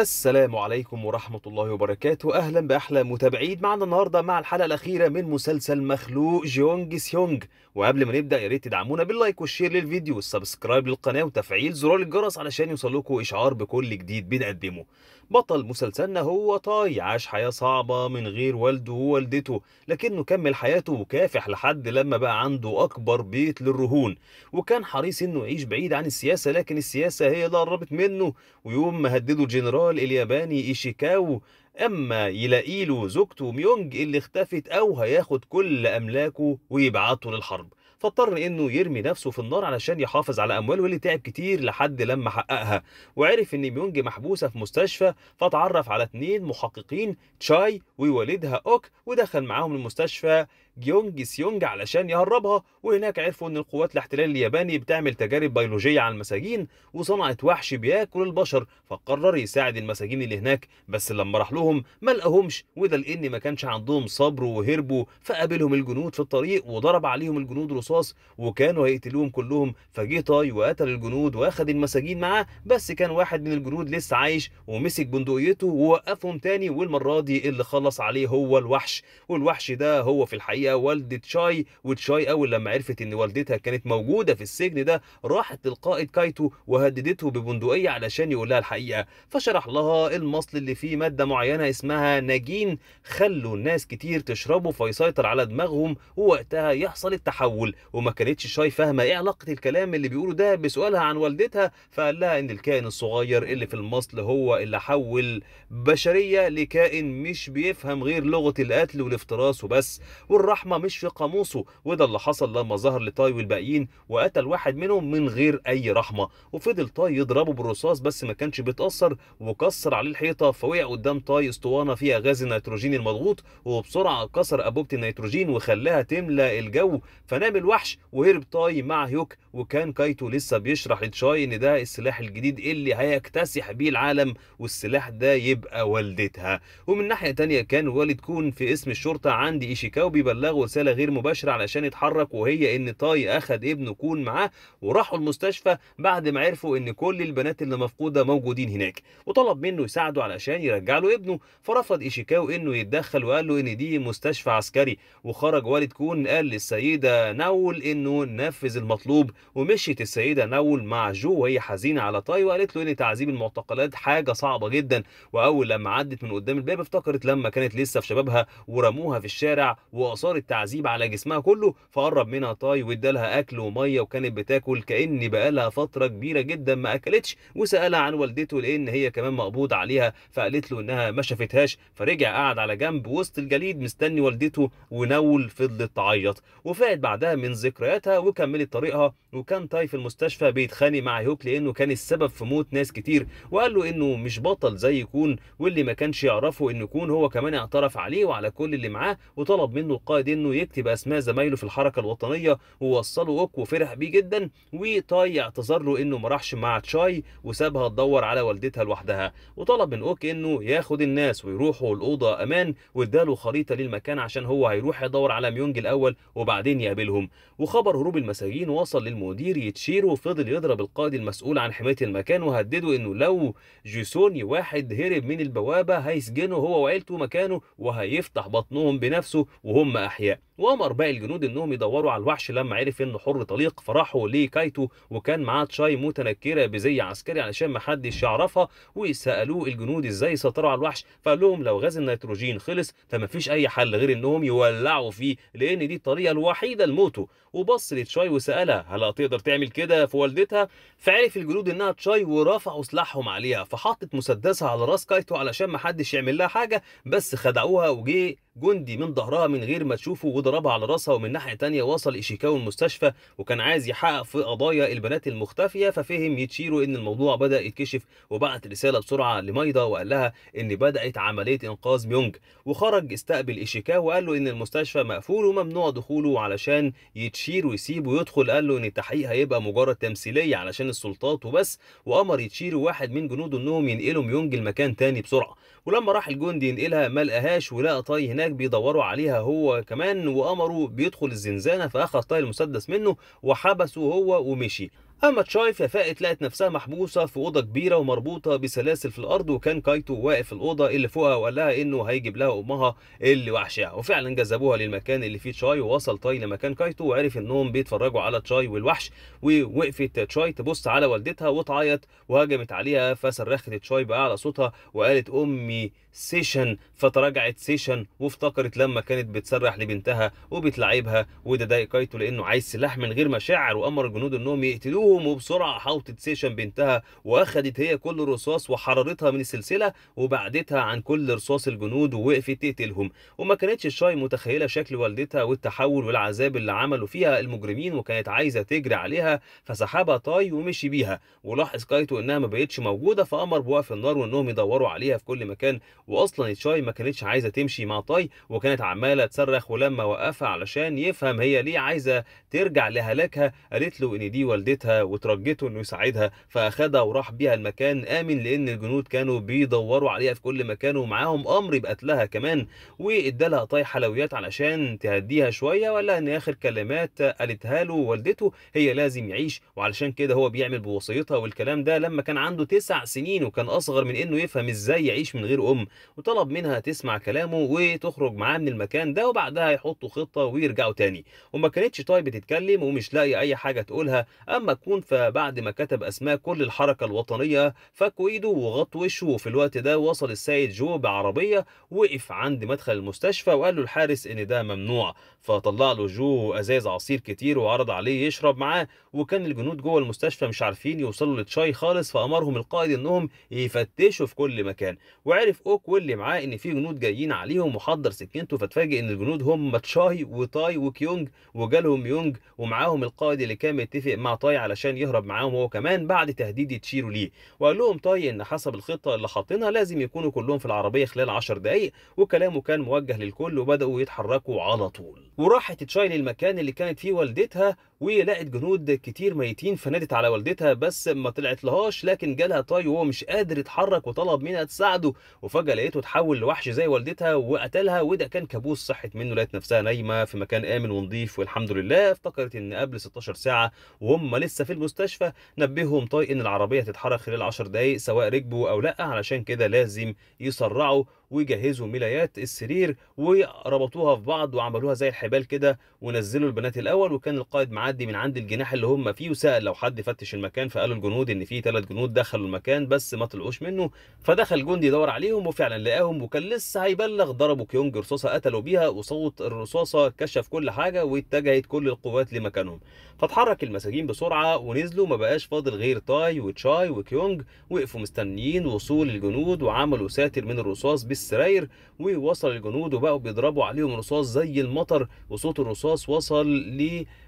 السلام عليكم ورحمة الله وبركاته. أهلا بأحلى متابعين معنا النهاردة مع الحلقة الأخيرة من مسلسل مخلوق جيونج سيونج. وقبل ما نبدأ يا ريت تدعمونا باللايك والشير للفيديو والسبسكرايب للقناة وتفعيل زرار الجرس علشان يوصلكم إشعار بكل جديد بنقدمه. بطل مسلسلنا هو تاي، عاش حياة صعبة من غير والده ووالدته، لكنه كمل حياته وكافح لحد لما بقى عنده أكبر بيت للرهون. وكان حريص إنه يعيش بعيد عن السياسة، لكن السياسة هي اللي قربت منه. ويوم ما هدده الجنرال الياباني إيشيكاو اما يلاقي له زوجته ميونج اللي اختفت او هياخد كل املاكه ويبعته للحرب، فاضطر انه يرمي نفسه في النار علشان يحافظ على امواله اللي تعب كتير لحد لما حققها. وعرف ان ميونج محبوسه في مستشفى، فتعرف على اتنين محققين، تشاي ووالدها اوك، ودخل معاهم المستشفى جيونج سيونج علشان يهربها. وهناك عرفوا ان القوات الاحتلال الياباني بتعمل تجارب بيولوجيه على المساجين وصنعت وحش بياكل البشر، فقرر يساعد المساجين اللي هناك. بس لما راح لهم ما لقاهمش، وده لان ما كانش عندهم صبر وهربوا. فقابلهم الجنود في الطريق وضرب عليهم الجنود رصاص وكانوا هيقتلوهم كلهم. فجه تاي وقتل الجنود واخد المساجين معاه، بس كان واحد من الجنود لسه عايش ومسك بندقيته ووقفهم تاني، والمره دي اللي خلص عليه هو الوحش. والوحش ده هو في الحقيقه والدة تشاي. وتشاي اول لما عرفت ان والدتها كانت موجوده في السجن ده راحت للقائد كايتو وهددته ببندقيه علشان يقول لها الحقيقه. فشرح لها المصل اللي فيه ماده معينه اسمها ناجين، خلوا الناس كتير تشربه فيسيطر على دماغهم ووقتها يحصل التحول. وما كانتش شاي فاهمه ايه علاقه الكلام اللي بيقوله ده بسؤالها عن والدتها، فقال لها ان الكائن الصغير اللي في المصل هو اللي حول بشريه لكائن مش بيفهم غير لغه القتل والافتراس وبس، والرحمه مش في قاموسه. وده اللي حصل لما ظهر لتاي والباقيين وقتل واحد منهم من غير اي رحمه. وفضل تاي يضربه بالرصاص بس ما كانش بيتاثر، وكسر عليه الحيطه، فوقع قدام تاي اسطوانه فيها غاز النيتروجين المضغوط، وبسرعه كسر انبوبه النيتروجين وخلاها تملى الجو. فنام الوحش وهرب تاي مع هيوك. وكان كايتو لسه بيشرح لتشاي ان ده السلاح الجديد اللي هيكتسح بيه العالم، والسلاح ده يبقى والدتها. ومن ناحيه تانية كان والد كون في اسم الشرطه عند ايشيكاو بيبلغه رساله غير مباشره علشان يتحرك، وهي ان تاي اخد ابنه كون معاه وراحوا المستشفى بعد ما عرفوا ان كل البنات اللي مفقوده موجودين هناك، وطلب منه يساعده علشان يرجع له ابنه. فرفض ايشيكاو انه يتدخل وقال له ان دي مستشفى عسكري. وخرج والد كون قال للسيده ناول انه نفذ المطلوب. ومشيت السيده ناول مع جو وهي حزينه على تاي، وقالت له ان تعذيب المعتقلات حاجه صعبه جدا. واول لما عدت من قدام الباب افتكرت لما كانت لسه في شبابها ورموها في الشارع واثار التعذيب على جسمها كله. فقرب منها تاي وادالها اكل وميه وكانت بتاكل كأن بقالها فتره كبيره جدا ما اكلتش، وسالها عن والدته لان هي كمان مقبوض عليها، فقالت له انها ما شافتهاش. فرجع قعد على جنب وسط الجليد مستني والدته، ونول فضلت تعيط. وفاقت بعدها من ذكرياتها وكملت طريقها. وكان تاي في المستشفى بيتخانق مع هيوك لانه كان السبب في موت ناس كتير، وقال له انه مش بطل زي كون، واللي ما كانش يعرفه ان كون هو كمان اعترف عليه وعلى كل اللي معاه. وطلب منه القائد انه يكتب اسماء زمايله في الحركه الوطنيه، ووصله اوك وفرح بيه جدا. وتاي اعتذر له انه ما راحش مع تشاي وسابها تدور على والدتها لوحدها، وطلب من اوك انه ياخد الناس ويروحوا الاوضه امان، واداله خريطه للمكان عشان هو هيروح يدور على ميونج الاول وبعدين يقابلهم. وخبر هروب المساجين وصل للمدير يتشيرو، وفضل يضرب القائد المسؤول عن حمايه المكان وهدده انه لو جيسوني واحد هرب من البوابه هيسجنه هو وعيلته مكانه وهيفتح بطنهم بنفسه وهم احياء. وامر باقي الجنود انهم يدوروا على الوحش لما عرف انه حر طليق، فراحوا لكايتو وكان معاه تشاي متنكره بزي عسكري علشان ما حدش يعرفها. وسالوه الجنود ازاي سيطروا على الوحش، فقال لهم لو غاز النيتروجين خلص فما فيش اي حل غير انهم يولعوا فيه لان دي الطريقه الوحيده لموته. وبص لتشاي وسالها هل هتقدر تعمل كده في والدتها، فعرف الجنود انها تشاي ورفعوا سلاحهم عليها. فحطت مسدسها على راس كايتو علشان ما حدش يعمل لها حاجه، بس خدعوها وجه جندي من ظهرها من غير ما تشوفه وضربها على راسها. ومن ناحيه تانية وصل ايشيكاو المستشفى وكان عايز يحقق في قضايا البنات المختفيه، ففهم يتشيرو ان الموضوع بدا يتكشف وبعت رساله بسرعه لمايدا وقال لها ان بدات عمليه انقاذ ميونج. وخرج استقبل ايشيكاو وقال له ان المستشفى مقفول وممنوع دخوله علشان يتشيرو يسيبه يدخل. قال له ان التحقيق هيبقى مجرد تمثيليه علشان السلطات وبس، وامر يتشيرو واحد من جنوده انهم ينقلوا ميونج لمكان تاني بسرعه. ولما راح الجندي ينقلها ما لقاهاش، ولقى طاي هناك بيدوروا عليها هو كمان، وامروا بيدخل الزنزانه، فاخذ طاي المسدس منه وحبسه هو ومشي. اما تشاي ففاقت لقت نفسها محبوسه في اوضه كبيره ومربوطه بسلاسل في الارض، وكان كايتو واقف في الاوضه اللي فوقها وقال لها انه هيجيب لها امها اللي وحشها. وفعلا جذبوها للمكان اللي فيه تشاي، ووصل تاي لمكان كايتو وعرف انهم بيتفرجوا على تشاي والوحش. ووقفت تشاي تبص على والدتها وتعيط وهجمت عليها، فصرخت تشاي باعلى صوتها وقالت امي سيشن. فتراجعت سيشن وافتكرت لما كانت بتسرح لبنتها وبتلعبها، وده ضايق كايتو لانه عايز سلاح من غير مشاعر، وامر الجنود انهم يقتلوهم. وبسرعه حاوطت سيشن بنتها واخدت هي كل رصاص وحررتها من السلسله وبعدتها عن كل رصاص الجنود ووقفت تقتلهم. وما كانتش شاي متخيله شكل والدتها والتحول والعذاب اللي عملوا فيها المجرمين، وكانت عايزه تجري عليها، فسحبها تاي ومشي بيها. ولاحظ كايتو انها ما بقتش موجوده، فامر بوقف النار وانهم يدوروا عليها في كل مكان. واصلا تشاي ما كانتش عايزه تمشي مع تاي، وكانت عماله تصرخ، ولما وقفها علشان يفهم هي ليه عايزه ترجع لهلاكها قالت له ان دي والدتها، وترجته انه يساعدها، فاخدها وراح بيها المكان امن، لان الجنود كانوا بيدوروا عليها في كل مكان ومعاهم امر بقتلها كمان. وادالها تاي حلويات علشان تهديها شويه، ولا ان اخر كلمات قالتها له والدته هي لازم يعيش، وعلشان كده هو بيعمل بوصيتها. والكلام ده لما كان عنده 9 سنين، وكان اصغر من انه يفهم ازاي يعيش من غير ام. وطلب منها تسمع كلامه وتخرج معاه من المكان ده، وبعدها يحطوا خطه ويرجعوا تاني. وما كانتش تاي بتتكلم ومش لاقي اي حاجه تقولها. اما كون فبعد ما كتب اسماء كل الحركه الوطنيه فكوا ايده وغطوا وشه. وفي الوقت ده وصل السيد جو بعربيه، وقف عند مدخل المستشفى وقال له الحارس ان ده ممنوع. فطلع له جو ازاز عصير كتير وعرض عليه يشرب معاه. وكان الجنود جوه المستشفى مش عارفين يوصلوا لتشاي خالص، فامرهم القائد انهم يفتشوا في كل مكان. وعرف اوك واللي معاه ان في جنود جايين عليهم، وحضر سكينته، فتفاجئ ان الجنود هم تشاي وتاي وكيونج. وجالهم يونج ومعاهم القائد اللي كان متفق مع تاي علشان يهرب معاهم هو كمان بعد تهديد تشيرو ليه. وقال لهم تاي ان حسب الخطه اللي حاطينها لازم يكونوا كلهم في العربيه خلال 10 دقائق، وكلامه كان موجه للكل وبداوا يتحركوا على طول. وراحت تشاي للمكان اللي كانت فيه والدتها، ولقت جنود كتير ميتين، فنادت على والدتها بس ما طلعت لهاش، لكن جالها تاي وهو مش قادر يتحرك وطلب منها تساعده. وفجاه لقيته اتحول لوحش زي والدتها وقتلها، وده كان كابوس صحت منه. لقت نفسها نايمه في مكان امن ونظيف والحمد لله. افتكرت ان قبل 16 ساعه وهم لسه في المستشفى نبههم تاي ان العربيه تتحرك خلال 10 دقائق سواء ركبوا او لا، علشان كده لازم يسرعوا ويجهزوا ملايات السرير وربطوها في بعض وعملوها زي الحبال كده، ونزلوا البنات الاول. وكان القائد معدي من عند الجناح اللي هم فيه وسال لو حد فتش المكان، فقالوا الجنود ان في 3 جنود دخلوا المكان بس ما طلعوش منه. فدخل جندي يدور عليهم وفعلا لقاهم، وكان لسه هيبلغ ضربوا كيونج رصاصه قتلوا بيها، وصوت الرصاصه كشف كل حاجه واتجهت كل القوات لمكانهم. فاتحرك المساجين بسرعه ونزلوا، ما بقاش فاضل غير تاي وتشاي وكيونج. وقفوا مستنيين وصول الجنود وعملوا ساتر من الرصاص بالسراير. ووصل الجنود وبقوا بيضربوا عليهم رصاص زي المطر، وصوت الرصاص وصل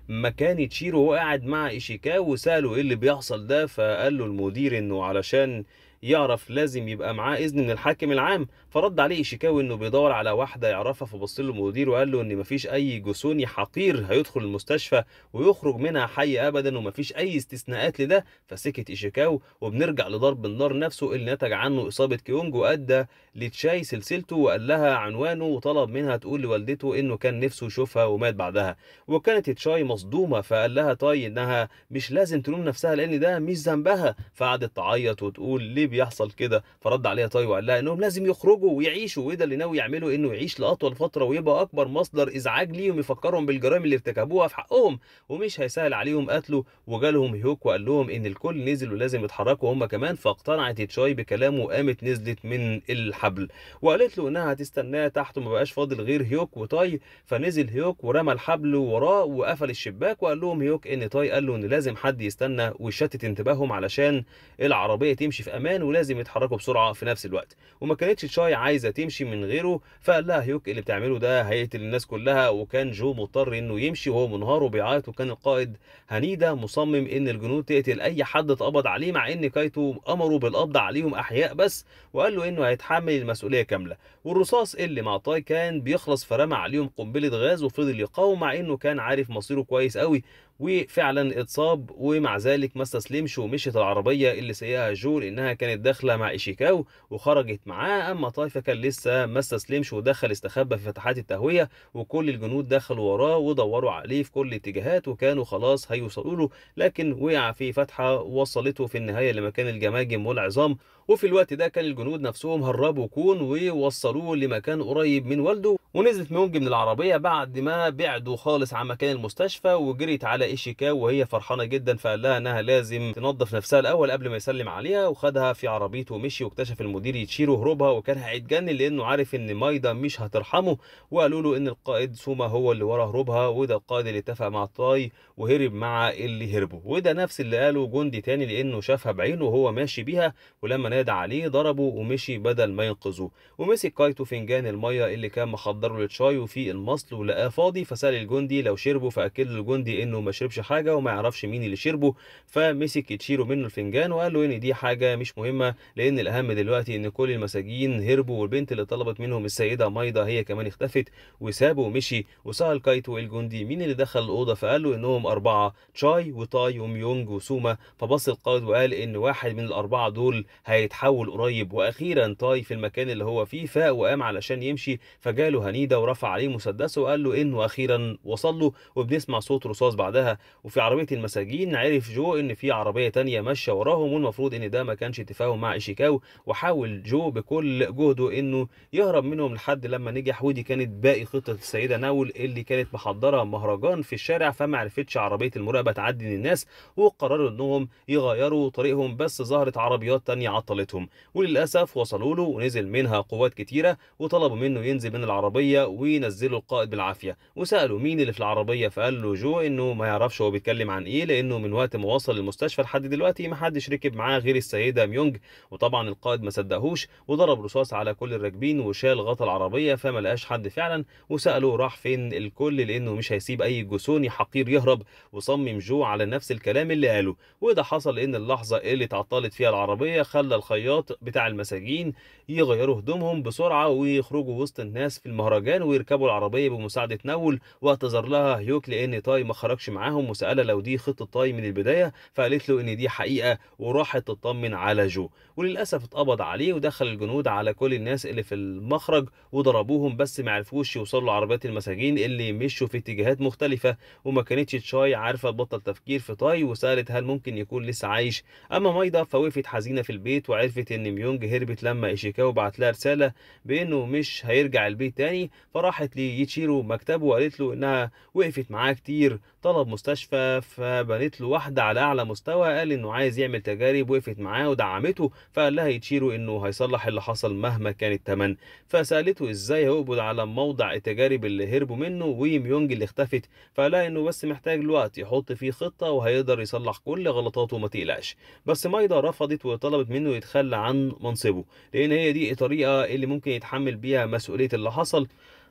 لمكان تشيرو وهو قاعد مع ايشيكاوا، وسأله ايه اللي بيحصل ده. فقال له المدير انه علشان يعرف لازم يبقى معاه اذن من الحاكم العام. فرد عليه ايشيكاوا انه بيدور على واحده يعرفها، فبص له المدير وقال له ان مفيش اي جسوني حقير هيدخل المستشفى ويخرج منها حي ابدا، ومفيش اي استثناءات لده. فسكت ايشيكاوا، وبنرجع لضرب النار نفسه اللي نتج عنه اصابه كيونج وادى لتشاي سلسلته، وقال لها عنوانه وطلب منها تقول لوالدته انه كان نفسه يشوفها ومات بعدها. وكانت تشاي مصدومه، فقال لها تاي انها مش لازم تلوم نفسها لان ده مش ذنبها. فقعدت تعيط وتقول ليه بيحصل كده. فرد عليها تاي وقال لها انهم لازم يخرجوا ويعيشوا، وده اللي ناوي يعمله انه يعيش لاطول فتره ويبقى اكبر مصدر ازعاج ليهم يفكرهم بالجرائم اللي ارتكبوها في حقهم، ومش هيسهل عليهم قتله. وجالهم هيوك وقال لهم ان الكل نزل ولازم يتحركوا هم كمان. فاقتنعت تشاي بكلامه وقامت نزلت من الحبل وقالت له انها هتستناه تحت، وما بقاش فاضل غير هيوك وتاي. فنزل هيوك ورمى الحبل وراه وقفل الشباك، وقال لهم هيوك ان تاي قال له ان لازم حد يستنى ويشتت انتباههم علشان العربيه تمشي في امان، ولازم يتحركوا بسرعه في نفس الوقت. وما كانتش تشاي عايزه تمشي من غيره، فقال لها هيوك اللي بتعمله ده هيقتل الناس كلها. وكان جو مضطر انه يمشي وهو منهار وبيعيط. وكان القائد هنيدا مصمم ان الجنود تقتل اي حد اتقبض عليه، مع ان كايتو امره بالقبض عليهم احياء بس، وقال له انه هيتحمل المسؤوليه كامله. والرصاص اللي مع تاي كان بيخلص، فرمى عليهم قنبله غاز وفضل يقاوم مع انه كان عارف مصيره كويس قوي. وفعلا اتصاب، ومع ذلك ما استسلمش ومشيت العربيه اللي سايقها جو لانها كانت داخله مع ايشيكاو وخرجت معاه. اما تاي فكان لسه ما استسلمش ودخل استخبى في فتحات التهويه، وكل الجنود دخلوا وراه ودوروا عليه في كل الاتجاهات وكانوا خلاص هيوصلوا له، لكن وقع في فتحه وصلته في النهايه لمكان الجماجم والعظام. وفي الوقت ده كان الجنود نفسهم هربوا كون ووصلوه لمكان قريب من والده. ونزلت ميونج من العربية بعد ما بعدوا خالص عن مكان المستشفى، وجريت على ايشيكاو وهي فرحانة جدا، فقال لها انها لازم تنظف نفسها الاول قبل ما يسلم عليها، وخدها في عربيته ومشي. واكتشف المدير يتشيرو هروبها وكان هيتجنن لانه عارف ان مايدا مش هترحمه، وقالوا له ان القائد سوما هو اللي ورا هروبها، وده القائد اللي اتفق مع تاي وهرب مع اللي هربوا. وده نفس اللي قاله جندي تاني لانه شافها بعينه وهو ماشي بيها، ولما نادى عليه ضربه ومشي بدل ما ينقذه. ومسك كايتو فنجان الميه اللي كان محضره للشاي وفيه المصل ولقاه فاضي، فسأل الجندي لو شربه، فأكد له الجندي انه ما شربش حاجه وما يعرفش مين اللي شربه. فمسك يتشيرو منه الفنجان وقال له ان دي حاجه مش مهمه، لان الاهم دلوقتي ان كل المساجين هربوا والبنت اللي طلبت منهم السيده مايدا هي كمان اختفت، وسابه ومشي. وسأل كايتو الجندي مين اللي دخل الاوضه، فقال له انهم اربعه، تشاي وتاي وميونج وسوما. فبص القائد وقال ان واحد من الاربعه دول هيتحول قريب. واخيرا تاي في المكان اللي هو فيه فاق وقام علشان يمشي، فجاله هنيدا ورفع عليه مسدسه وقال له انه اخيرا وصل له، وبنسمع صوت رصاص بعدها. وفي عربيه المساجين عرف جو ان في عربيه تانية ماشيه وراهم، والمفروض ان ده ما كانش تفاهم مع ايشيكاو، وحاول جو بكل جهده انه يهرب منهم لحد لما نجح. ودي كانت باقي خطه السيده ناول اللي كانت محضره مهرجان في الشارع، فما عرفتش عربيه المراقبه تعدي من الناس، وقرروا انهم يغيروا طريقهم، بس ظهرت عربيات تانية عطلتهم. وللاسف وصلوا له ونزل منها قوات كتيره، وطلبوا منه ينزل من العربيه وينزلوا القائد بالعافيه. وسالوا مين اللي في العربيه، فقال له جو انه ما يعرفش هو بيتكلم عن ايه، لانه من وقت ما وصل المستشفى لحد دلوقتي ما حدش ركب معاه غير السيده ميونج. وطبعا القائد ما صدقهوش وضرب رصاص على كل الراكبين وشال غطا العربيه، فما لقاش حد فعلا. وسالوه راح فين الكل، لانه مش هيسيب اي جسوني حقير يهرب. وصمم جو على نفس الكلام اللي قاله. وده حصل ان اللحظه اللي اتعطلت فيها العربيه خلى الخياط بتاع المساجين يغيروا هدومهم بسرعه ويخرجوا وسط الناس في المهرجان ويركبوا العربيه بمساعده نول. واعتذر لها هيوك لان تاي ما خرجش معاهم، وسالها لو دي خطه تاي من البدايه، فقالت له ان دي حقيقه، وراحت تطمن على جو. وللاسف اتقبض عليه ودخل الجنود على كل الناس اللي في المخرج وضربوهم، بس ما عرفوش يوصلوا لعربيات المساجين اللي مشوا في اتجاهات مختلفه. وما كانتش تشاي عارفه تبطل تفكير في تاي، وسالت هل ممكن يكون لسه عايش. اما مايدا فوقفت حزينه في البيت وعرفت ان ميونج هربت لما ايشيكاو بعت لها رساله بانه مش هيرجع البيت تاني. فراحت ليتشيرو مكتبه وقالت له انها وقفت معاه كتير، طلب مستشفى فبنت له واحده على اعلى مستوى، قال انه عايز يعمل تجارب، وقفت معاه ودعمته. فقال لها يتشيرو انه هيصلح اللي حصل مهما كان الثمن. فسالته ازاي هيقبض على موضع التجارب اللي هربوا منه وميونج اللي اختفت، فقال لها انه بس محتاج الوقت يحط فيه خطه وهيقدر يصلح كل غلطاته وما تقلقش. بس مايدا رفضت وطلبت منه يتخلى عن منصبه، لان هي دي الطريقه اللي ممكن يتحمل بيها مسؤوليه اللي حصل.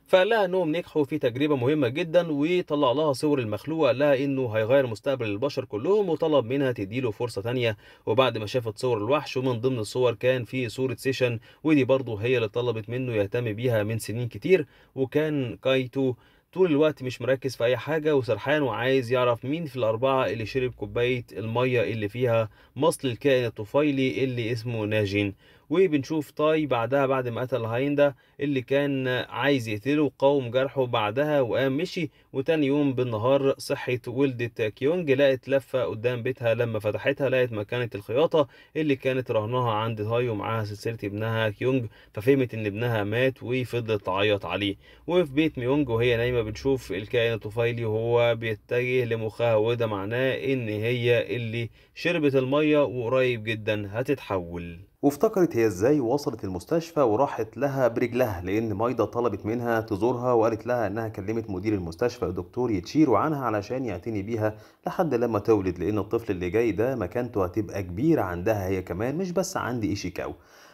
فقال لها انهم نجحوا في تجربه مهمه جدا، وطلع لها صور المخلوق، قال لها انه هيغير مستقبل البشر كلهم، وطلب منها تديله فرصه تانية. وبعد ما شافت صور الوحش، ومن ضمن الصور كان في صوره سيشن، ودي برضه هي اللي طلبت منه يهتم بيها من سنين كتير. وكان كايتو طول الوقت مش مركز في اي حاجه وسرحان، وعايز يعرف مين في الاربعه اللي شرب كوبايه الميه اللي فيها مصل الكائن الطفيلي اللي اسمه ناجين. وبنشوف تاي بعدها بعد ما قتل هايندا اللي كان عايز يقتله، قاوم جرحه بعدها وقام مشي. وتاني يوم بالنهار صحت ولدة كيونج، لقت لفة قدام بيتها، لما فتحتها لقت مكانة الخياطة اللي كانت رهنها عند تاي ومعاها سلسلة ابنها كيونج. ففهمت ان ابنها مات وفضلت تعيط عليه. وفي بيت ميونج وهي نايمة بنشوف الكائن الطفيلي وهو بيتجه لمخها، وده معناه ان هي اللي شربت المية وقريب جدا هتتحول. وافتكرت هي ازاي وصلت المستشفى وراحت لها برجلها، لان مايدا طلبت منها تزورها وقالت لها انها كلمت مدير المستشفى الدكتور يتشيرو عنها علشان يعتني بيها لحد لما تولد، لان الطفل اللي جاي ده مكانته هتبقى كبيرة عندها هي كمان، مش بس عند ايشيكاو.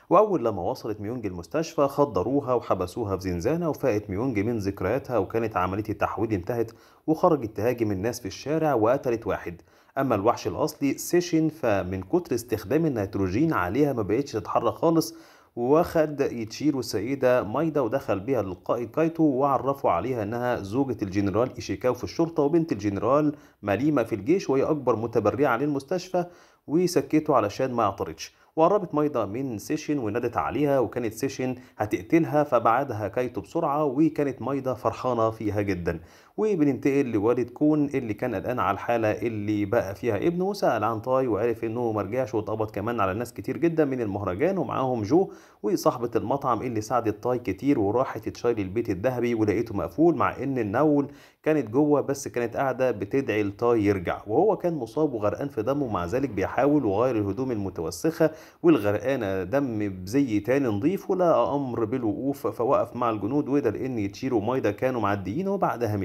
واول لما وصلت ميونج المستشفى خدروها وحبسوها في زنزانة، وفاقت ميونج من ذكرياتها، وكانت عملية التحويل انتهت وخرجت تهاجم الناس في الشارع وقتلت واحد. اما الوحش الاصلي سيشن فمن كتر استخدام النيتروجين عليها ما بقتش تتحرك خالص، واخد يتشيرو السيدة مايدا ودخل بيها للقائد كايتو وعرفوا عليها انها زوجة الجنرال ايشيكاوا في الشرطة وبنت الجنرال ماليما في الجيش، وهي اكبر متبرعة للمستشفى، وسكته علشان ما يعترضش. وقربت مايدا من سيشن ونادت عليها، وكانت سيشن هتقتلها فبعدها كايتو بسرعة، وكانت مايدا فرحانة فيها جدا. وبننتقل لوالد كون اللي كان قلقان على الحالة اللي بقى فيها ابنه، وسأل عن تاي وعرف انه مرجعش، واتقبض كمان على ناس كتير جدا من المهرجان ومعاهم جو وصاحبة المطعم اللي ساعدت تاي كتير، وراحت تشايل البيت الذهبي ولقيته مقفول مع ان النول كانت جوه، بس كانت قاعدة بتدعي لتاي يرجع، وهو كان مصاب وغرقان في دمه، مع ذلك بيحاول وغير الهدوم المتوسخة والغرقانة دم بزي تاني نضيف، ولقى أمر بالوقوف فوقف مع الجنود، وده لأن يتشيرو ومايدا كانوا معديين، وبعدها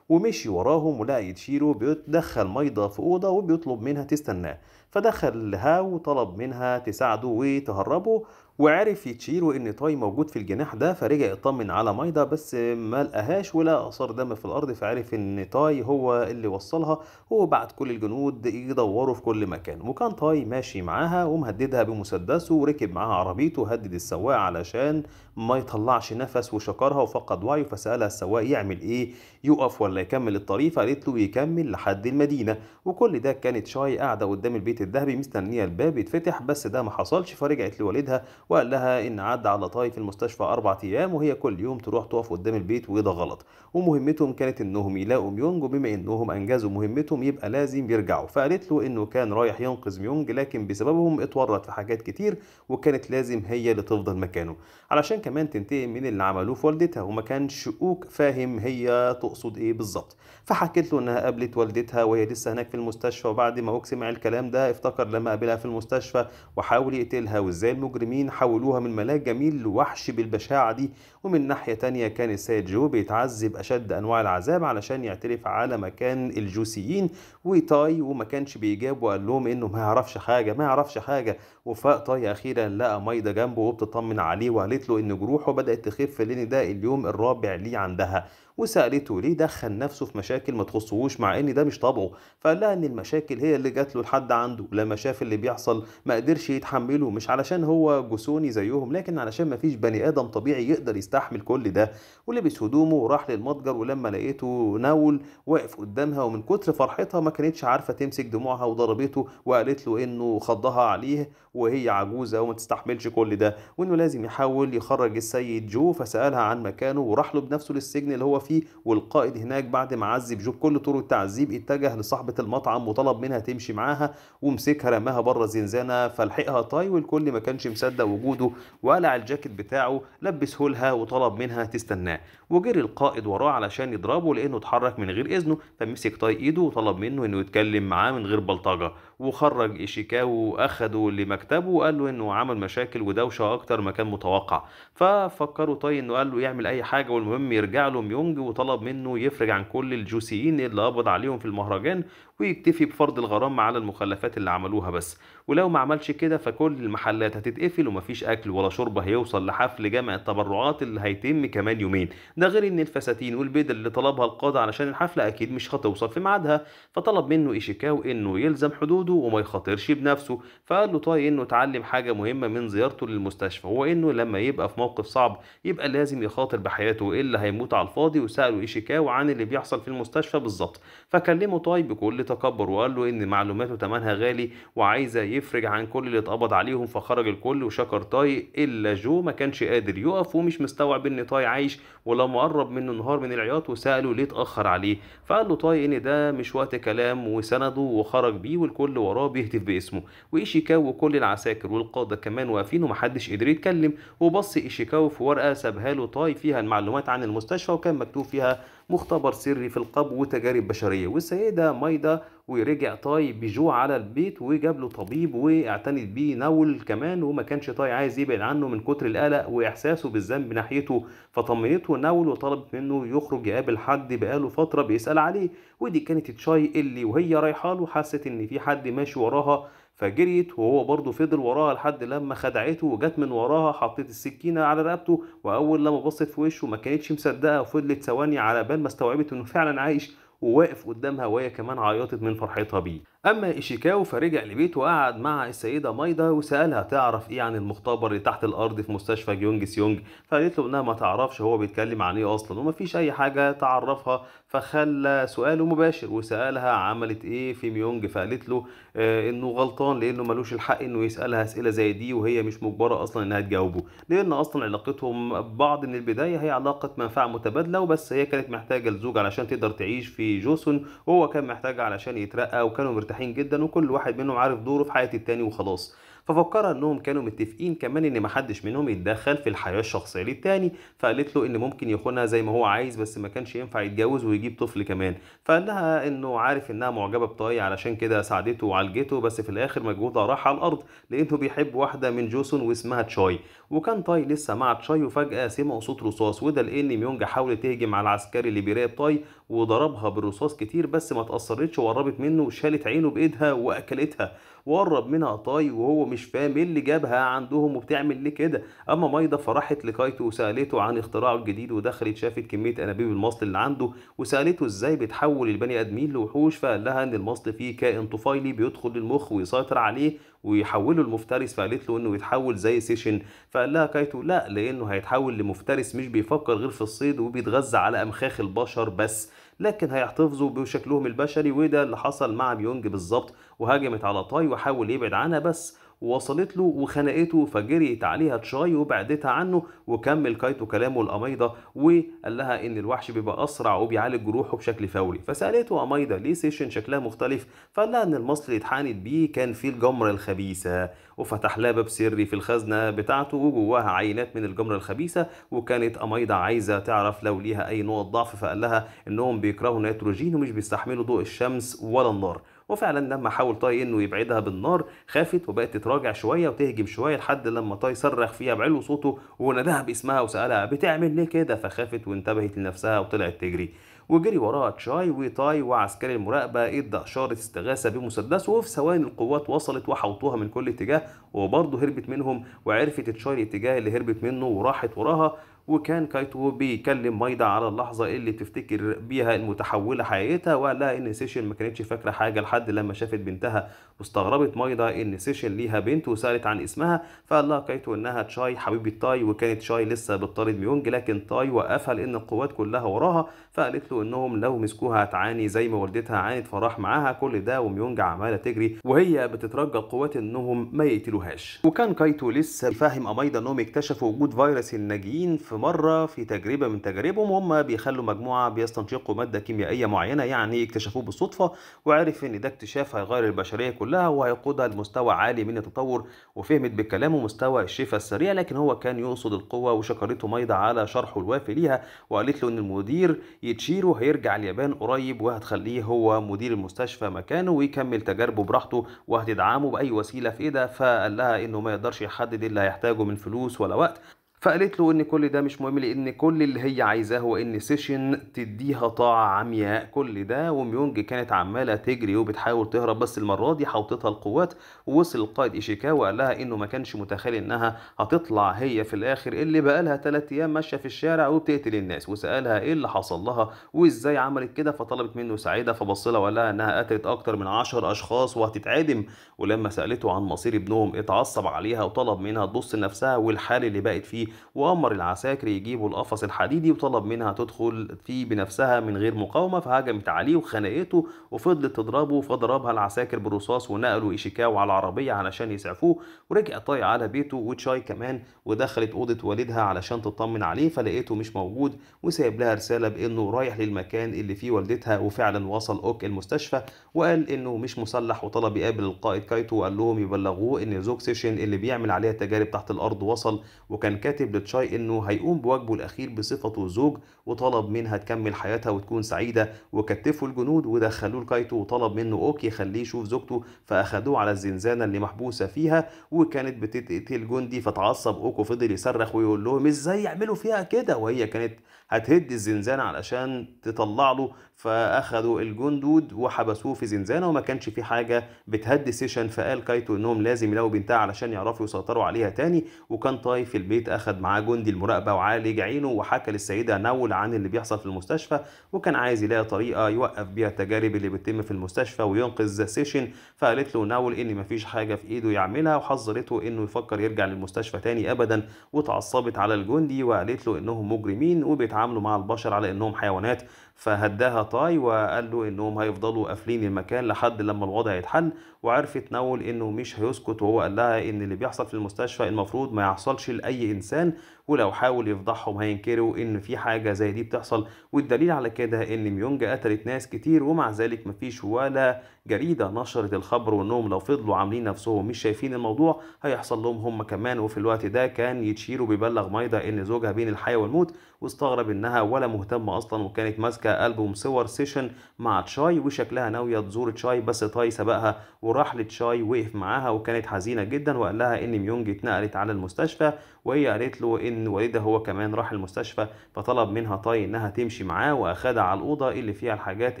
ومشي وراهم، ولقى يتشيرو بيتدخل مايدا في أوضة وبيطلب منها تستناه، فدخل هاو وطلب منها تساعده وتهربوا. وعرف يتشيرو ان تاي موجود في الجناح ده، فرجع يطمن على مايدا بس ما لقاهاش، ولا اثار دم في الارض، فعرف ان تاي هو اللي وصلها، وبعت كل الجنود يدوروا في كل مكان. وكان تاي ماشي معاها ومهددها بمسدسه، وركب معاها عربيته وهدد السواق علشان ما يطلعش نفس، وشكرها وفقد وعيه، فسألها السواق يعمل ايه، يقف ولا يكمل الطريق، فقالت له يكمل لحد المدينة. وكل ده كانت شاي قاعدة قدام البيت الذهبي مستنية الباب يتفتح، بس ده ما حصلش، فرجعت لوالدها وقال لها إن عدى على طاي في المستشفى 4 أيام، وهي كل يوم تروح تقف قدام البيت، وده غلط، ومهمتهم كانت إنهم يلاقوا ميونج، وبما إنهم أنجزوا مهمتهم يبقى لازم يرجعوا. فقالت له إنه كان رايح ينقذ ميونج، لكن بسببهم اتورط في حاجات كتير، وكانت لازم هي اللي تفضل مكانه علشان كمان تنتقم من اللي عملوه في والدتها، وما كانش شقوق فاهم هي تقصد إيه بالظبط. فحكت له إنها قابلت والدتها وهي لسه هناك في المستشفى، وبعد ما سمع الكلام ده افتكر لما قابلها في المستشفى وحاول يقتلها، وازاي المجرمين حولوها من ملاك جميل لوحش بالبشاعة دي. ومن ناحية تانية كان السيد جو بيتعذب أشد أنواع العذاب علشان يعترف على مكان الجوسيين وتاي، وما كانش بيجاب، وقال لهم إنه ما يعرفش حاجة ما يعرفش حاجة. وفاق تاي أخيرا لقى مايدا جنبه وبتطمن عليه، وقالت له إن جروحه بدأت تخف، لأن ده اليوم الرابع ليه عندها. وسألته ليه دخل نفسه في مشاكل ما تخصهوش مع ان ده مش طبعه، فقال لها ان المشاكل هي اللي جات له لحد عنده، لما شاف اللي بيحصل ما قدرش يتحمله، مش علشان هو جسوني زيهم، لكن علشان ما فيش بني ادم طبيعي يقدر يستحمل كل ده. ولبس هدومه وراح للمتجر، ولما لقيته ناول واقف قدامها، ومن كتر فرحتها ما كانتش عارفة تمسك دموعها وضربته، وقالت له انه خضها عليه وهي عجوزة وما تستحملش كل ده، وانه لازم يحاول يخرج السيد جو. فسألها عن مكانه وراح له بنفسه للسجن اللي هو فيه. والقائد هناك بعد ما عذب جو بكل طرق التعذيب اتجه لصاحبة المطعم وطلب منها تمشي معاها، ومسكها رماها بره الزنزانة، فلحقها تاي، والكل ما كانش مصدق وجوده، وقلع الجاكيت بتاعه لبسه لها وطلب منها تستناه. وجري القائد وراه علشان يضربه لانه اتحرك من غير اذنه، فمسك تاي ايده وطلب منه انه يتكلم معاه من غير بلطجة، وخرج ايشيكاوا واخده لمكتبه وقال له انه عمل مشاكل ودوشه اكتر ما كان متوقع. ففكروا طي انه قال له يعمل اي حاجه، والمهم يرجع له ميونج، وطلب منه يفرج عن كل الجوسيين اللي قبض عليهم في المهرجان، ويكتفي بفرض الغرامه على المخلفات اللي عملوها بس. ولو ما عملش كده فكل المحلات هتتقفل، ومفيش اكل ولا شرب هيوصل لحفل جمع التبرعات اللي هيتم كمان يومين. ده غير ان الفساتين والبدل اللي طلبها القاضي علشان الحفله اكيد مش هتوصل في ميعادها. فطلب منه ايشيكاو انه يلزم حدوده وما يخاطرش بنفسه. فقال له طاي انه اتعلم حاجه مهمه من زيارته للمستشفى، هو انه لما يبقى في موقف صعب يبقى لازم يخاطر بحياته الا هيموت على الفاضي. وساله ايشيكاو عن اللي بيحصل في المستشفى بالظبط، فكلمه طاي بكل تكبر وقال له ان معلوماته تمنها غالي وعايزه يفرج عن كل اللي اتقبض عليهم. فخرج الكل وشكر طاي الا جو ما كانش قادر يقف ومش مستوعب ان طاي عايش. ولما قرب منه انهار من العياط وساله ليه اتاخر عليه، فقال له طاي ان ده مش وقت كلام، وسنده وخرج بيه والكل وراه بيهتف باسمه. وايشيكاو وكل العساكر والقاده كمان واقفين ومحدش قدر يتكلم. وبص ايشيكاو في ورقه سابها له طاي فيها المعلومات عن المستشفى، وكان مكتوب فيها مختبر سري في القبو وتجارب بشريه والسيده مايدا. ورجع طاي بجو على البيت وجاب له طبيب واعتنت بيه نول كمان، وما كانش طاي عايز يبعد عنه من كتر القلق واحساسه بالذنب ناحيته. فطمنته نول وطلبت منه يخرج يقابل حد بقاله فتره بيسأل عليه. ودي كانت تشاي اللي وهي رايحه له حست ان في حد ماشي وراها، فجريت وهو برضه فضل وراها لحد لما خدعته وجت من وراها حطيت السكينة على رقبته. وأول لما بصت في وشه ما كانتش مصدقة، وفضلت ثواني على بال ما استوعبت إنه فعلا عايش وواقف قدامها، وهي كمان عيطت من فرحتها بيه. اما ايشيكاوا فرجع لبيته وقعد مع السيده مايدا وسالها تعرف ايه عن المختبر اللي تحت الارض في مستشفى جيونج سيونج. فقالت له انها ما تعرفش هو بيتكلم عن ايه اصلا ومفيش اي حاجه تعرفها. فخلى سؤاله مباشر وسالها عملت ايه في ميونج. فقالت له انه غلطان لانه ملوش الحق انه يسالها اسئله زي دي وهي مش مجبره اصلا انها تجاوبه، لان اصلا علاقتهم ببعض من البدايه هي علاقه منفعه متبادله وبس. هي كانت محتاجه الزوج علشان تقدر تعيش في جوسون وهو كان محتاجها علشان يترقى، وكانوا مرتاحين جدا وكل واحد منهم عارف دوره في حياة التاني وخلاص. ففكرها انهم كانوا متفقين كمان ان محدش منهم يتدخل في الحياة الشخصية للتاني. فقالت له ان ممكن يخونها زي ما هو عايز بس ما كانش ينفع يتجوز ويجيب طفل كمان. فقال لها انه عارف انها معجبة بطاي علشان كده ساعدته وعالجته، بس في الاخر مجهودها راح على الارض لانه بيحب واحدة من جوسون واسمها تشاي. وكان تاي لسه مع تشاي وفجأة سمعوا صوت رصاص، وده لان ميونج حاولت تهجم على العسكري اللي بيراقب تاي وضربها بالرصاص كتير بس ما اتأثرتش وقربت منه وشالت عينه بإيدها وأكلتها. وقرب منها طاي وهو مش فاهم ايه اللي جابها عندهم وبتعمل ليه كده. اما مايدا فراحت لكايتو وسالته عن اختراعه الجديد، ودخلت شافت كميه انابيب المصل اللي عنده وسالته ازاي بتحول البني ادمين لوحوش. فقال لها ان المصل فيه كائن طفيلي بيدخل للمخ ويسيطر عليه ويحوله لمفترس. فقالت له انه يتحول زي سيشن. فقال لها كايتو لا، لانه هيتحول لمفترس مش بيفكر غير في الصيد وبيتغذى على امخاخ البشر بس، لكن هيحتفظوا بشكلهم البشري. وده اللي حصل مع ميونج بالظبط، وهاجمت على تاي وحاول يبعد عنها بس ووصلت له وخنقته فجريت عليها تشاي وبعدتها عنه. وكمل كايتو كلامه لأميضة وقال لها ان الوحش بيبقى اسرع وبيعالج جروحه بشكل فوري. فسالته أميضة ليه سيشن شكلها مختلف، فقال لها ان المصل اللي اتحقنت بيه كان فيه الجمرة الخبيثة، وفتح لها باب سري في الخزنة بتاعته وجواها عينات من الجمرة الخبيثة. وكانت أميضة عايزة تعرف لو ليها اي نقط ضعف، فقال لها انهم بيكرهوا النيتروجين ومش بيستحملوا ضوء الشمس ولا النار. وفعلا لما حاول تاي انه يبعدها بالنار خافت وبقت تتراجع شويه وتهجم شويه لحد لما تاي صرخ فيها بعلو صوته وناداها باسمها وسالها بتعمل ليه كده. فخافت وانتبهت لنفسها وطلعت تجري. وجري وراها تشاي وتاي وعسكري المراقبه ادى اشاره استغاثه بمسدسه، وفي ثواني القوات وصلت وحوطوها من كل اتجاه وبرضه هربت منهم. وعرفت تشاي الاتجاه اللي هربت منه وراحت وراها. وكان كايتو بيكلم مايدا على اللحظة اللي تفتكر بيها المتحولة حقيقتها، وقال لها إن سيشن ما كانتش فاكرة حاجة لحد لما شافت بنتها. واستغربت مايدا إن سيشن ليها بنت وسألت عن اسمها. فقال لها كايتو إنها تشاي حبيبة تاي، وكانت تشاي لسه بتطارد ميونج لكن تاي وقفها لأن القوات كلها وراها. فقالت له إنهم لو مسكوها هتعاني زي ما والدتها عانت، فراح معاها كل ده وميونج عمالة تجري وهي بتترجى القوات إنهم ما يقتلوهاش. وكان كايتو لسه فاهم أميدا إنهم اكتشفوا وجود فيروس الناجيين في مرة في تجربة من تجاربهم، وهم بيخلوا مجموعة بيستنشقوا مادة كيميائية معينة يعني اكتشفوه بالصدفة. وعرف إن ده اكتشاف هيغير البشرية كلها وهيقودها لمستوى عالي من التطور. وفهمت بكلامه مستوى الشفاء السريع، لكن هو كان يقصد القوة. وشكرته مايدا على شرحه الوافي ليها، وقالت له إن المدير يتشيرو هيرجع اليابان قريب وهتخليه هو مدير المستشفى مكانه ويكمل تجاربه براحته وهتدعمه بأي وسيلة في إيدها. فقال لها إنه ما يقدرش يحدد اللي هيحتاجه من فلوس ولا وقت. فقالت له ان كل ده مش مهم لان كل اللي هي عايزاه هو ان سيشن تديها طاعة عمياء. كل ده وميونج كانت عمالة تجري وبتحاول تهرب، بس المرة دي حوطتها القوات. ووصل القائد ايشيكاوا وقال لها انه ما كانش متخيل انها هتطلع هي في الاخر اللي بقالها 3 ايام ماشية في الشارع وبتقتل الناس. وسألها ايه اللي حصل لها وازاي عملت كده، فطلبت منه سعيدة. فبص لها وقال لها انها قتلت اكتر من 10 اشخاص وهتتعدم. ولما سألته عن مصير ابنهم اتعصب عليها وطلب منها تبص لنفسها والحال اللي بقت فيه، وأمر العساكر يجيبوا القفص الحديدي وطلب منها تدخل فيه بنفسها من غير مقاومة. فهجمت عليه وخنقته وفضلت تضربه، فضربها العساكر بالرصاص ونقلوا إيشيكاوا على العربية علشان يسعفوه. ورجع طاي على بيته وتشاي كمان، ودخلت أوضة والدها علشان تطمن عليه فلقيته مش موجود وسايب لها رسالة بإنه رايح للمكان اللي فيه والدتها. وفعلا وصل أوك المستشفى وقال إنه مش مسلح، وطلب يقابل القائد كايتو وقال لهم يبلغوه إن زوج سيشن اللي بيعمل عليها تجارب تحت الأرض وصل. وكان كاتب لتشاي انه هيقوم بواجبه الاخير بصفته زوج، وطلب منها تكمل حياتها وتكون سعيده. وكتفوا الجنود ودخلوه لكايتو وطلب منه اوكي يخليه يشوف زوجته. فاخدوه على الزنزانه اللي محبوسه فيها وكانت بتقتل جندي. فتعصب اوكو فضل يصرخ ويقول لهم ازاي يعملوا فيها كده، وهي كانت هتهد الزنزانه علشان تطلع له. فاخدوا الجندود وحبسوه في زنزانه وما كانش في حاجه بتهدي سيشن. فقال كايتو انهم لازم يلاقوا بنتها علشان يعرفوا يسيطروا عليها تاني. وكان طاي في البيت اخد واخد معاه جندي المراقبة وعالج عينه، وحكى للسيدة نول عن اللي بيحصل في المستشفى، وكان عايز يلاقي طريقة يوقف بيها التجارب اللي بتتم في المستشفى وينقذ سيشن. فقالت له نول إن مفيش حاجة في إيده يعملها، وحذرته إنه يفكر يرجع للمستشفى تاني أبدا، واتعصبت على الجندي وقالت له إنهم مجرمين وبيتعاملوا مع البشر على إنهم حيوانات. فهداها تاي وقال له إنهم هيفضلوا قافلين المكان لحد لما الوضع يتحل. وعرفت نول إنه مش هيسكت، وهو قال لها إن اللي بيحصل في المستشفى المفروض ما يحصلش لأي إنسان، ولو حاول يفضحهم هينكروا إن في حاجة زي دي بتحصل. والدليل على كده إن ميونج قتلت ناس كتير ومع ذلك مفيش ولا جريدة نشرت الخبر، وإنهم لو فضلوا عاملين نفسهم مش شايفين الموضوع هيحصل لهم هم كمان. وفي الوقت ده كان يتشيرو بيبلغ مايدا إن زوجها بين الحياة والموت، واستغرب إنها ولا مهتمة أصلا، وكانت ماسكة ألبوم صور سيشن مع تشاي وشكلها ناوية تزور تشاي، بس تاي سبقها وراح لتشاي وقف معاها، وكانت حزينة جدا وقال لها إن ميونج اتنقلت على المستشفى، وهي قالت له إن والدها هو كمان راح المستشفى. فطلب منها تاي إنها تمشي معاه وأخدها على الأوضة اللي فيها الحاجات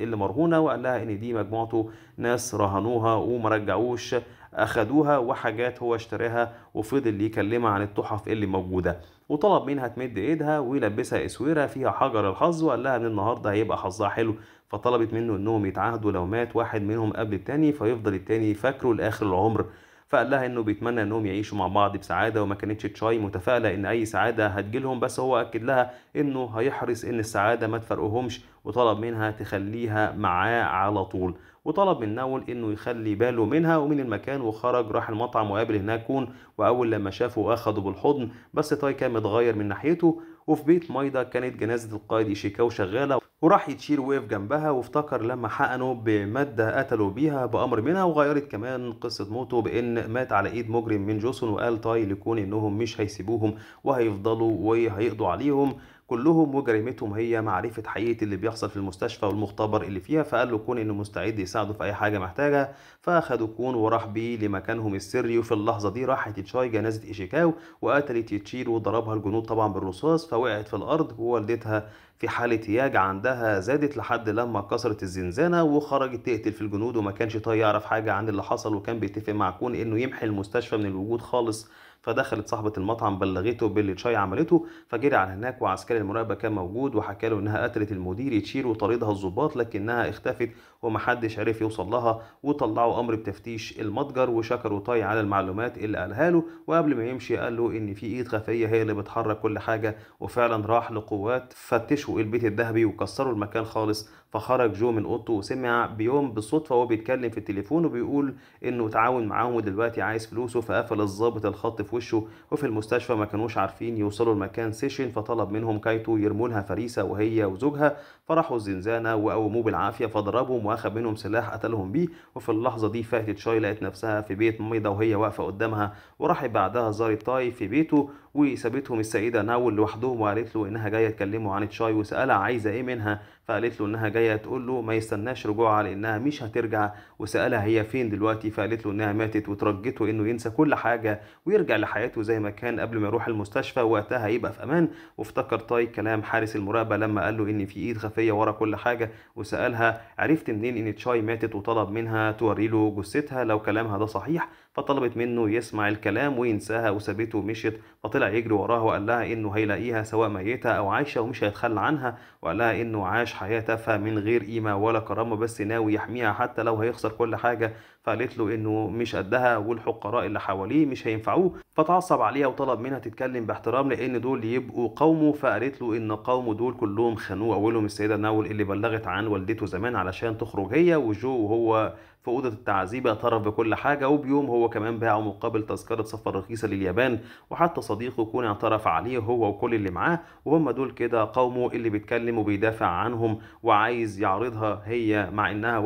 اللي مرهونة، وقال لها إن دي مجموعته ناس رهنوها ومرجعوش، أخدوها وحاجات هو اشتراها، وفضل يكلمها عن التحف اللي موجودة، وطلب منها تمد ايدها ويلبسها اسوره فيها حجر الحظ، وقال لها ان النهارده هيبقى حظها حلو. فطلبت منه انهم يتعاهدوا لو مات واحد منهم قبل التاني فيفضل التاني فاكره لاخر العمر. فقال لها انه بيتمنى انهم يعيشوا مع بعض بسعاده، وما كانتش تشاي متفائله ان اي سعاده هتجيلهم، بس هو اكد لها انه هيحرص ان السعاده ما تفرقهمش، وطلب منها تخليها معاه على طول. وطلب من ناول انه يخلي باله منها ومن المكان، وخرج راح المطعم وقابل هناك كون، واول لما شافه اخده بالحضن، بس تاي كان متغير من ناحيته. وفي بيت مايدا كانت جنازة القائد إيشيكاو شغالة، وراح يتشير وقف جنبها وافتكر لما حقنوا بمادة قتلوا بيها بأمر منها، وغيرت كمان قصة موته بإن مات على إيد مجرم من جوسون. وقال تاي لكون إنهم مش هيسيبوهم وهيفضلوا وهيقضوا عليهم كلهم، وجريمتهم هي معرفة حقيقة اللي بيحصل في المستشفى والمختبر اللي فيها. فقال له كون إنه مستعد يساعده في أي حاجة محتاجها. فأخدوا كون وراح بيه لمكانهم السري، وفي اللحظة دي راحت تشاي جنازة إيشيكاو وقتلت يتشيرو وضربها الجنود طبعا بالرصاص، فوقعت في الأرض، ووالدتها في حالة هياج عندها زادت لحد لما كسرت الزنزانة وخرجت تقتل في الجنود. وما كانش تاي يعرف حاجة عن اللي حصل، وكان بيتفق مع كون إنه يمحي المستشفى من الوجود خالص. فدخلت صاحبة المطعم بلغته باللي تشاي عملته، فجري على هناك، وعسكري المراقبة كان موجود وحكى له إنها قتلت المدير يتشيرو وطاردها الضباط، لكنها اختفت ومحدش عرف يوصل لها. وطلعوا أمر بتفتيش المتجر، وشكروا تاي على المعلومات اللي قالها له. وقبل ما يمشي قال له إن في إيد خفية هي اللي بتحرك كل حاجة، وفعلا راح لقوات فتشوا البيت الذهبي وكسروا المكان خالص. فخرج جو من اوضته وسمع بيوم بالصدفه وهو بيتكلم في التليفون وبيقول انه تعاون معاهم ودلوقتي عايز فلوسه. فقفل الضابط الخط في وشه. وفي المستشفى ما كانوش عارفين يوصلوا لمكان سيشن، فطلب منهم كايتو يرموا لها فريسه وهي وزوجها. فراحوا الزنزانه وقوموه بالعافيه، فضربهم واخذ منهم سلاح قتلهم بيه. وفي اللحظه دي فاتت شاي لقت نفسها في بيت ميضه وهي واقفه قدامها، وراحت بعدها زارت تاي في بيته وسابتهم السيده ناول لوحدهم، وقالت له انها جايه تكلمه عن تشاي وسالها عايزه ايه منها. فقالت له انها جايه تقول له ما يستناش رجوعها لانها مش هترجع، وسالها هي فين دلوقتي، فقالت له انها ماتت، وترجته انه ينسى كل حاجه ويرجع لحياته زي ما كان قبل ما يروح المستشفى، وقتها هيبقى في امان. وافتكر تاي كلام حارس المراقبه لما قال له ان في ايد خفيه ورا كل حاجه، وسالها عرفت منين ان تشاي ماتت، وطلب منها توري له جثتها لو كلامها ده صحيح. فطلبت منه يسمع الكلام وينساها وسابته ومشيت. فطلع يجري وراها وقال لها انه هيلاقيها سواء ميته او عايشه ومش هيتخلى عنها، وقال لها انه عاش حياه تافهه من غير قيمه ولا كرامه، بس ناوي يحميها حتى لو هيخسر كل حاجه. فقالت له انه مش قدها والحقراء اللي حواليه مش هينفعوه. فتعصب عليها وطلب منها تتكلم باحترام لان دول يبقوا قومه. فقالت له ان قومه دول كلهم خانوه، اولهم السيده ناول اللي بلغت عن والدته زمان علشان تخرج هي وجو، وهو في أوضة التعذيب اعترف بكل حاجة. وبيوم هو كمان باعه مقابل تذكرة سفر رخيصة لليابان، وحتى صديقه كون اعترف عليه هو وكل اللي معاه، وهم دول كده قومه اللي بيتكلم وبيدافع عنهم وعايز يعرضها هي، مع إنها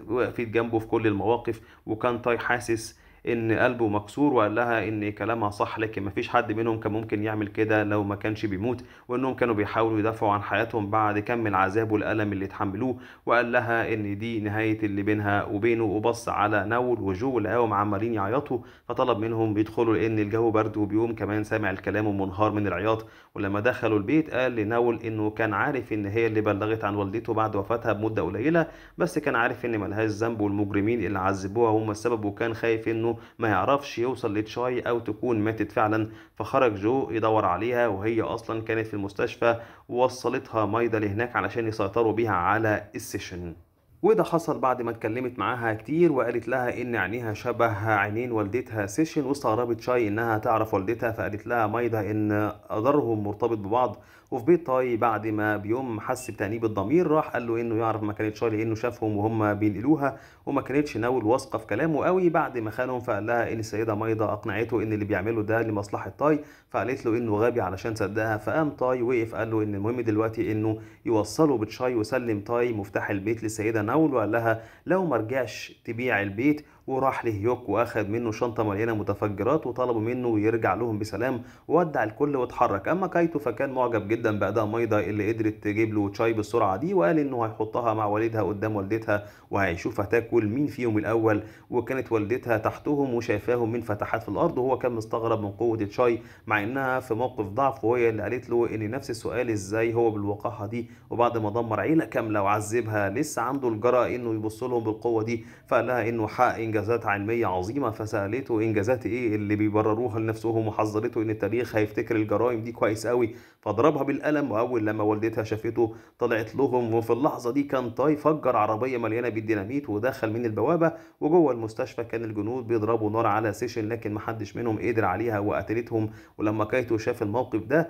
وقفت جنبه في كل المواقف. وكان تاي حاسس ان قلبه مكسور، وقال لها ان كلامها صح، لكن مفيش حد منهم كان ممكن يعمل كده لو ما كانش بيموت، وانهم كانوا بيحاولوا يدافعوا عن حياتهم بعد كم العذاب والألم اللي اتحملوه. وقال لها ان دي نهاية اللي بينها وبينه، وبص على نول وجو لقاهم عمالين يعيطوا. فطلب منهم يدخلوا لان الجو برد، وبيوم كمان سامع الكلام ومنهار من العياط. ولما دخلوا البيت قال لنول انه كان عارف ان هي اللي بلغت عن والدته بعد وفاتها بمدة قليلة، بس كان عارف ان ملهاش ذنب والمجرمين اللي عذبوها هم السبب، وكان خايف انه انه ما يعرفش يوصل لتشاي او تكون ماتت فعلا. فخرج جو يدور عليها وهي اصلا كانت في المستشفى، ووصلتها مايدا لهناك علشان يسيطروا بيها على السيشن. وده حصل بعد ما اتكلمت معاها كتير وقالت لها ان عينيها شبه عينين والدتها سيشن، واستغربت شاي انها تعرف والدتها، فقالت لها مايدا ان قدرهم مرتبط ببعض. وفي بيت تاي بعد ما بيوم حس بتأنيب الضمير راح قال له انه يعرف مكانة شاي لانه شافهم وهم بينقلوها، وما كانتش ناوي واثقه في كلامه قوي. بعد ما خانهم فقال لها ان السيده مايدا اقنعته ان اللي بيعمله ده لمصلحه تاي، فقالت له انه غبي علشان صدقها. فقام تاي وقف قال له ان المهم دلوقتي انه يوصله بتشاي، وسلم تاي مفتاح البيت للسيده ناول وقال لها لو ما رجعش تبيع البيت. وراح لهيوك واخد منه شنطه مليانه متفجرات وطلبوا منه يرجع لهم بسلام، وودع الكل واتحرك. اما كايتو فكان معجب جدا باداء مايدا اللي قدرت تجيب له تشاي بالسرعه دي، وقال انه هيحطها مع والدها قدام والدتها وهيشوف هتاكل مين فيهم الاول. وكانت والدتها تحتهم وشايفاهم من فتحات في الارض، وهو كان مستغرب من قوه تشاي مع انها في موقف ضعف، وهي اللي قالت له ان نفس السؤال ازاي هو بالوقاحه دي وبعد ما دمر عيله كامله وعذبها لسه عنده الجرأة انه يبص لهم بالقوه دي. فقال لها انه حقق انجازات علميه عظيمه، فسالته انجازات ايه اللي بيبرروها لنفسهم، وحذرته ان التاريخ هيفتكر الجرائم دي كويس قوي. فضربها بالقلم، واول لما والدتها شافته طلعت لهم. وفي اللحظه دي كان تاي فجر عربيه مليانه بالديناميت ودخل من البوابه، وجوه المستشفى كان الجنود بيضربوا نار على سيشن لكن محدش منهم قدر عليها وقتلتهم. ولما كايتو شاف الموقف ده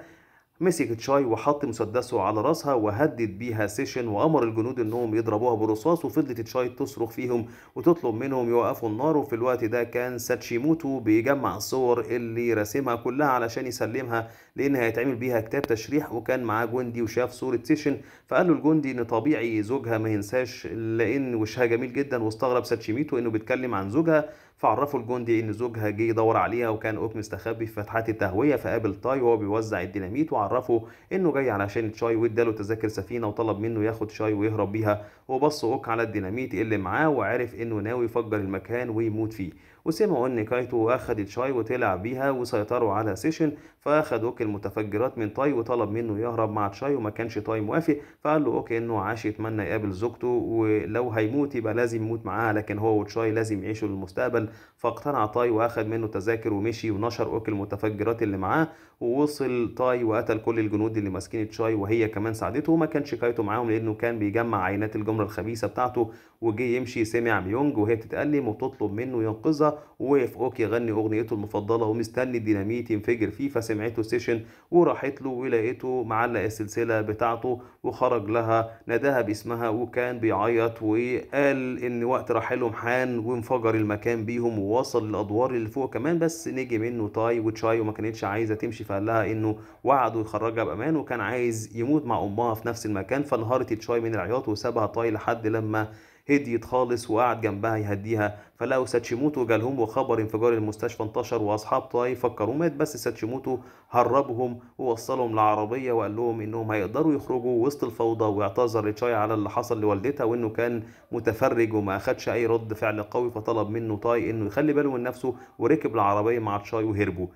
مسك تشاي وحط مسدسه على راسها وهدد بيها سيشن، وامر الجنود انهم يضربوها بالرصاص. وفضلت تشاي تصرخ فيهم وتطلب منهم يوقفوا النار. وفي الوقت ده كان ساتشيموتو بيجمع الصور اللي راسمها كلها علشان يسلمها لان هيتعمل بيها كتاب تشريح، وكان معاه جندي وشاف صورة سيشن فقال له الجندي ان طبيعي زوجها ما ينساش لان وشها جميل جدا. واستغرب ساتشيميتو انه بيتكلم عن زوجها، فعرفوا الجندي ان زوجها جه يدور عليها وكان اوك مستخبي في فتحات التهويه. فقابل تاي وهو بيوزع الديناميت وعرفه انه جاي علشان تشاي، واداله تذاكر سفينه وطلب منه ياخد شاي ويهرب بيها. وبص اوك على الديناميت اللي معاه وعرف انه ناوي يفجر المكان ويموت فيه. وسمعوا ان كايتو اخد تشاي وطلع بيها وسيطروا على سيشن. فاخد اوك المتفجرات من تاي وطلب منه يهرب مع تشاي، وما كانش تاي موافق. فقال له اوك انه عاش يتمنى يقابل زوجته ولو هيموت يبقى لازم يموت معاها، لكن هو وتشاي لازم يعيشوا للمستقبل. فاقتنع تاي واخد منه تذاكر ومشي ونشر اوك المتفجرات اللي معاه. ووصل تاي وقتل كل الجنود اللي ماسكين تشاي وهي كمان ساعدته. وما كانش كايتو معاهم لانه كان بيجمع عينات الجمره الخبيثه بتاعته. وجه يمشي سمع ميونج وهي بتتألم وبتطلب منه ينقذها، ووقف اوك يغني اغنيته المفضله ومستني الديناميت ينفجر فيه. فسمعته سيشن وراحت له ولقيته معلق السلسله بتاعته وخرج لها ناداها باسمها وكان بيعيط، وقال ان وقت رحيلهم حان وانفجر المكان بيهم ووصل للادوار اللي فوق كمان. بس نجي منه تاي وتشاي وما كانتش عايزه تمشي، فقال لها انه وعده يخرجها بامان وكان عايز يموت مع امها في نفس المكان. فانهارت تشاي من العياط وسابها تاي لحد لما هديت خالص وقعد جنبها يهديها. فلقوا ساتشيموتو جالهم وخبر انفجار المستشفى انتشر، واصحاب تاي فكروا مات، بس ساتشيموتو هربهم ووصلهم لعربيه وقال لهم انهم هيقدروا يخرجوا وسط الفوضى. واعتذر لتشاي على اللي حصل لوالدتها وانه كان متفرج وما اخدش اي رد فعل قوي. فطلب منه تاي انه يخلي باله من نفسه وركب العربيه مع تشاي وهربوا.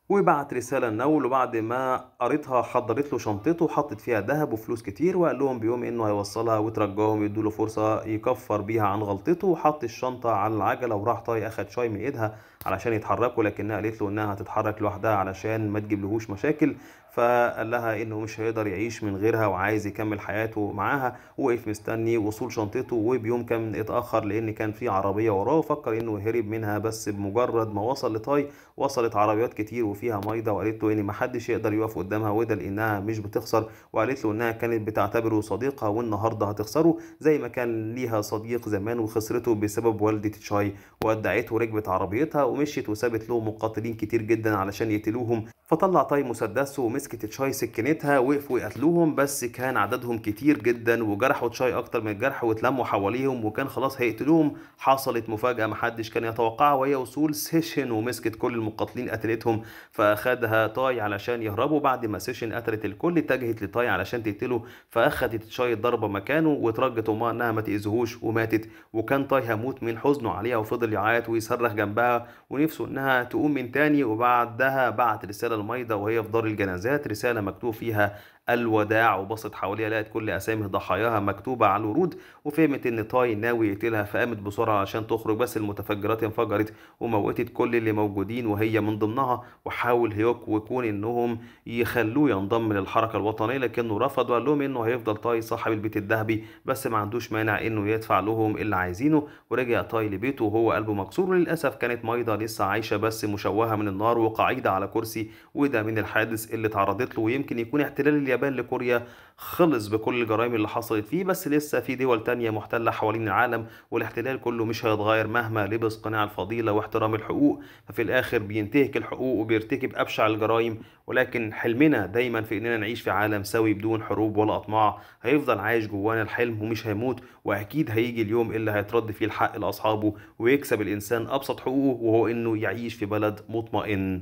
وبعت رسالة لنول، وبعد ما قريتها حضرت له شنطته وحطت فيها ذهب وفلوس كتير، وقال لهم بيوم انه هيوصلها وترجاهم يدوا له فرصة يكفر بيها عن غلطته. وحط الشنطة على العجلة وراح طاي اخد شاي من ايدها علشان يتحركوا، لكنها قالت له انها هتتحرك لوحدها علشان ما تجيبلهوش مشاكل. فقال لها انه مش هيقدر يعيش من غيرها وعايز يكمل حياته معاها. وقف مستني وصول شنطته، وبيوم كان اتأخر لان كان في عربية وراه وفكر انه هرب منها. بس بمجرد ما وصل لطاي وصلت عربيات كتير وفيها مايدا، وقالت له ان محدش يقدر يقف قدامها وده لانها مش بتخسر. وقالت له انها كانت بتعتبره صديقها والنهارده هتخسره زي ما كان ليها صديق زمان وخسرته بسبب والدة تشاي. ودعته وركبت عربيتها ومشيت وسابت له مقاتلين كتير جدا علشان يقتلوهم. فطلع تاي مسدسه ومسكت تشاي سكنتها وقفوا يقتلوهم، بس كان عددهم كتير جدا وجرحوا تشاي اكتر من الجرح واتلموا حواليهم وكان خلاص هيقتلوهم. حصلت مفاجأة محدش كان يتوقعها وهي وصول سيشن ومسكت كل المقاتلين قتلتهم. فاخدها تاي علشان يهربوا. بعد ما سيشن قتلت الكل اتجهت لتاي علشان تقتله، فاخدت تشاي الضربة مكانه وترجت امها انها ما تأذيهوش وماتت. وكان تاي هموت من حزنه عليها وفضل يعيط ويصرخ جنبها ونفسه انها تقوم من تاني. وبعدها بعت رسالة لمايدا وهي في دار الجنازات، رسالة مكتوب فيها الوداع، وبصت حواليها لقت كل اسامي ضحاياها مكتوبه على الورود، وفهمت ان تاي ناوي يقتلها، فقامت بسرعه عشان تخرج، بس المتفجرات انفجرت وموتت كل اللي موجودين وهي من ضمنها. وحاول هيوك وكون انهم يخلوه ينضم للحركه الوطنيه، لكنه رفض وقال لهم انه هيفضل تاي صاحب البيت الذهبي، بس ما عندوش مانع انه يدفع لهم اللي عايزينه. ورجع تاي لبيته وهو قلبه مكسور، وللاسف كانت مايدا لسه عايشه بس مشوهه من النار وقاعده على كرسي، وده من الحادث اللي تعرضت له. ويمكن يكون احتلال اليابان لكوريا خلص بكل الجرائم اللي حصلت فيه، بس لسه في دول تانية محتلة حوالين العالم، والاحتلال كله مش هيتغير مهما لبس قناع الفضيلة واحترام الحقوق. ففي الآخر بينتهك الحقوق وبيرتكب أبشع الجرائم. ولكن حلمنا دايما في إننا نعيش في عالم سوي بدون حروب ولا أطماع. هيفضل عايش جوانا الحلم ومش هيموت، وأكيد هيجي اليوم اللي هيترد فيه الحق لأصحابه، ويكسب الإنسان أبسط حقوقه، وهو إنه يعيش في بلد مطمئن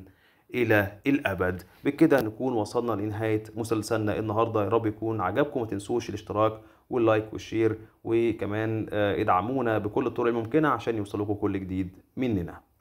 إلى الأبد. بكده نكون وصلنا لنهاية مسلسلنا النهاردة. يا رب يكون عجبكم، ما تنسوش الاشتراك واللايك والشير، وكمان ادعمونا بكل الطرق الممكنة عشان يوصلكم كل جديد مننا.